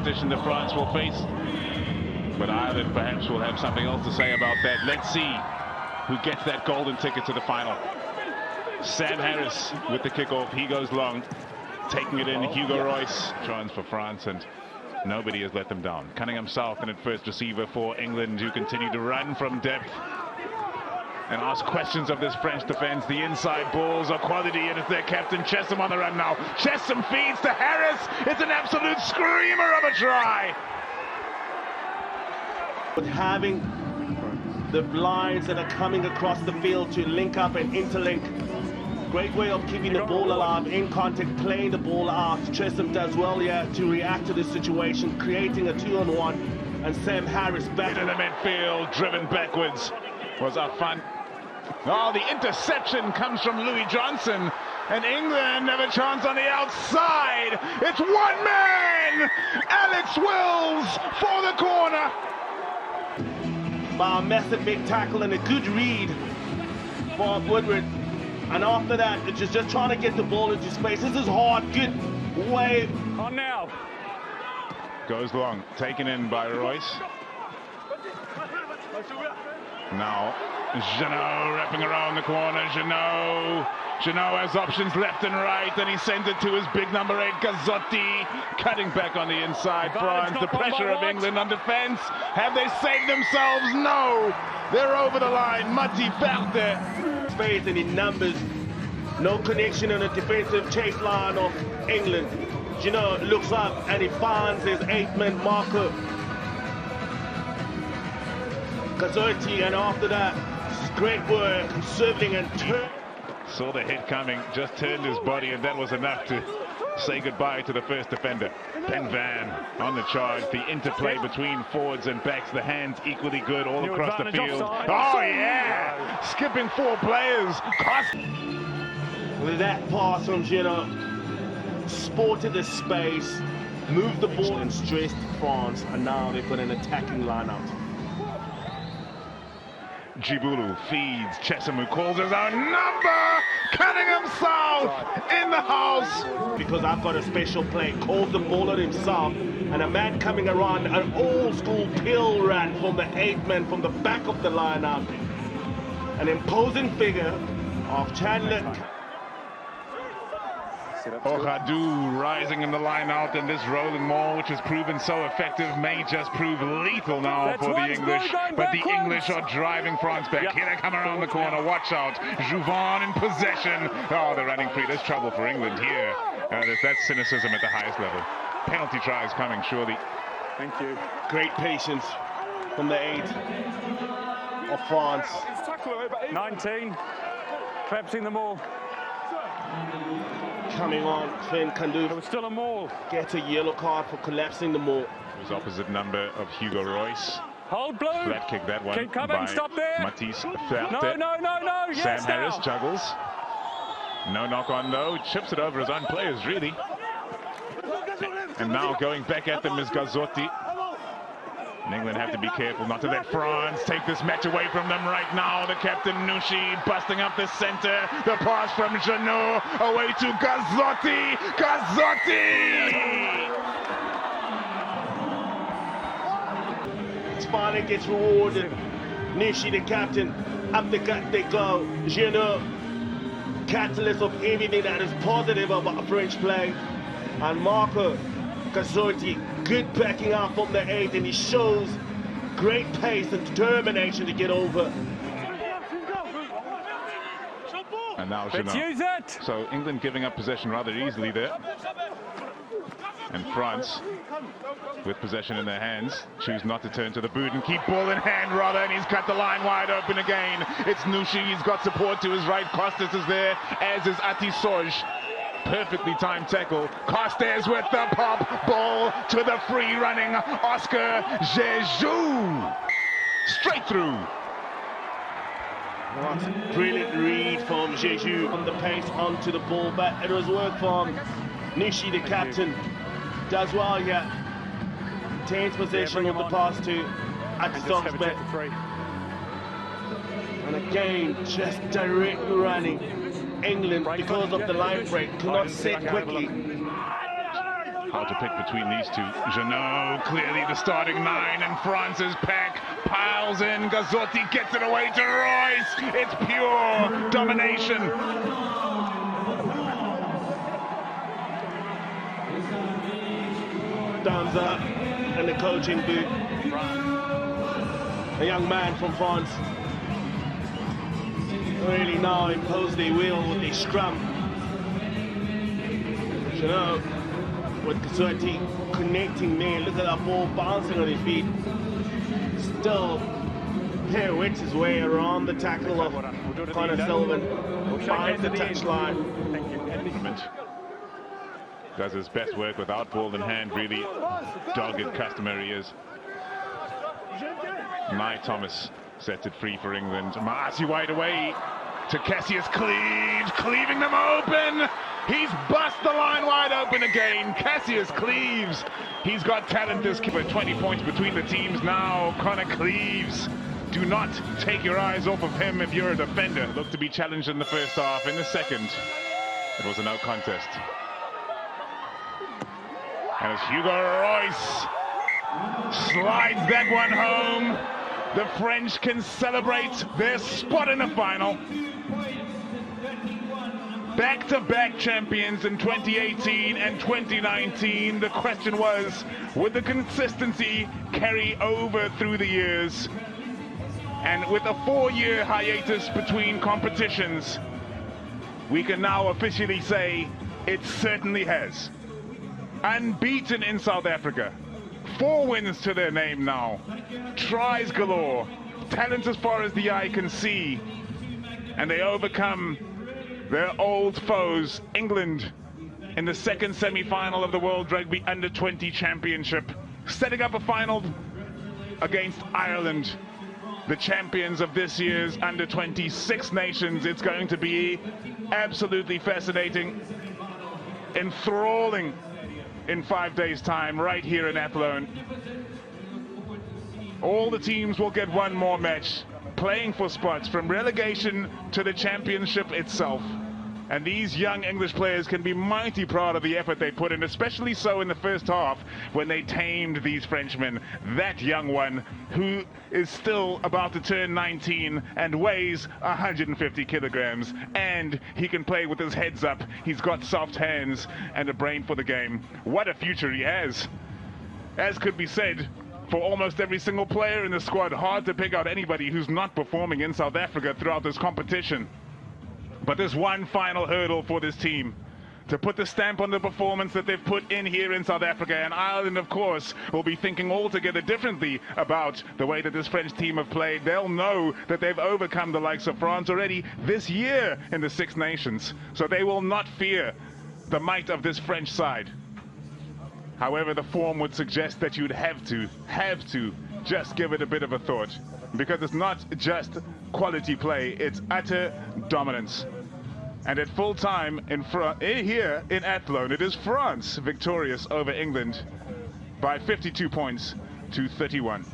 opposition that France will face. But Ireland perhaps will have something else to say about that. Let's see who gets that golden ticket to the final. Sam Harris with the kickoff. He goes long, taking it in. Hugo Royce chance for France, and nobody has let them down. Cunningham South in at first receiver for England, who continue to run from depth and ask questions of this French defense. The inside balls are quality, and it's their captain Chessum on the run now. Chessum feeds to Harris. It's an absolute screamer of a try. But having the lines that are coming across the field to link up and interlink, great way of keeping the ball alive in contact, playing the ball out. Chessum does well here to react to this situation, creating a 2-on-1, and Sam Harris back into the midfield, driven backwards, was up front. Oh, the interception comes from Louis Johnson, and England have a chance on the outside. It's one man, Alex Wills for the corner. By a massive big tackle and a good read for Woodward. And after that, it's just trying to get the ball into space. This is hard, good way. On now. Goes long, taken in by Royce. Now, Jeannot wrapping around the corner. Jeannot has options left and right, and he sends it to his big number 8, Gazzotti, cutting back on the inside. France, the pressure of England on defense. Have they saved themselves? No! They're over the line. Matti Verde. Space and in numbers. No connection on the defensive chase line of England. Jeannot looks up and he finds his 8-man marker, Gazzotti, and after that, great work, serving and turn. Saw the hit coming, just turned his body, and that was enough to say goodbye to the first defender. Ben Van on the charge. The interplay between forwards and backs, the hands equally good all across the field. Oh yeah! Skipping 4 players. With that pass from Jeannot, sported the space, moved the ball and stressed France, and now they've got an attacking line-out. Jibulu feeds Chessum, who calls his own number. Cunningham South in the house. Because I've got a special play, calls the ball on himself, and a man coming around, an old-school pill run from the 8-man from the back of the line-out. An imposing figure of Chandler. Ohadu rising in the line out, and this rolling maul, which has proven so effective, may just prove lethal now for the English. But the English are driving France back. Here they come around the corner. Watch out. Jouvin in possession. Oh, they're running free. There's trouble for England here. That's cynicism at the highest level. Penalty tries coming, surely. Thank you. Great patience from the 8 of France. 19. Collapsing the maul. Coming on, Finn Kandu. There was still a maul. Gets a yellow card for collapsing the maul. It was opposite number of Hugo Royce. Hold blue. Flat kick that one. Keep coming. Stop there. Matisse No. Yes, Sam Harris now. juggles. No knock on though. Chips it over his own players really. And now going back at them is Gazzotti. And England have to be careful not to let France take this match away from them right now. The captain Nushi busting up the center. The pass from Jeannot away to Gazzotti. Gazzotti! Finally gets rewarded. Nushi, the captain, up the gut they go. Jeannot, catalyst of everything that is positive about French play. And Marco Gazzotti, good backing up from the 8, and he shows great pace and determination to get over. And now Let's use it. So England giving up possession rather easily there. And France, with possession in their hands, choose not to turn to the boot and keep ball in hand rather, and he's cut the line wide open again. It's Nushi, he's got support to his right. Costas is there, as is Ati Soj. Perfectly timed tackle. Costas with the pop, ball to the free running Oscar Jeju. Straight through. What brilliant read from Jeju on the pace onto the ball, but it was work from Nushi, the captain. Does well here. Tains possession of the pass to Ati. And again, just direct running. England, because of the line break, could not set quickly. Hard to pick between these two. Jeannot, clearly the starting nine, and France's pack piles in. Gazzotti gets it away to Royce. It's pure domination. Thumbs up in the coaching booth. A young man from France. Really now impose their will with their scrum. Jeannot with Gazzotti connecting there. Look at that ball bouncing on his feet. Still pirouettes his way around the tackle of Connor Sullivan. Finds the touchline. Does his best work without ball in hand, really dogged customer he is. Nye Thomas sets it free for England. Marcy wide away to Cassius Cleves, cleaving them open. He's bust the line wide open again. Cassius Cleves. He's got talent, this keeper. 20 points between the teams now. Connor Cleves. Do not take your eyes off of him if you're a defender. Looked to be challenged in the first half. In the second, it was a no contest. And as Hugo Royce slides that one home, the French can celebrate their spot in the final. Back-to-back champions in 2018 and 2019. The question was, would the consistency carry over through the years? And with a 4-year hiatus between competitions, we can now officially say it certainly has. Unbeaten in South Africa. 4 wins to their name now. Tries galore. Talent as far as the eye can see. And they overcome their old foes, England, in the second semi-final of the World Rugby Under-20 Championship, setting up a final against Ireland, the champions of this year's Under-20 Six Nations. It's going to be absolutely fascinating, enthralling in 5 days' time, right here in Athlone. All the teams will get one more match, playing for spots from relegation to the championship itself. And these young English players can be mighty proud of the effort they put in, especially so in the first half when they tamed these Frenchmen. That young one who is still about to turn 19 and weighs 150 kilograms. And he can play with his heads up. He's got soft hands and a brain for the game. What a future he has. As could be said for almost every single player in the squad. Hard to pick out anybody who's not performing in South Africa throughout this competition. But there's one final hurdle for this team to put the stamp on the performance that they've put in here in South Africa. And Ireland, of course, will be thinking altogether differently about the way that this French team have played. They'll know that they've overcome the likes of France already this year in the Six Nations. So they will not fear the might of this French side. However, the form would suggest that you'd have to just give it a bit of a thought. Because it's not just quality play, it's utter dominance. And at full time here in Athlone, it is France victorious over England by 52 points to 31.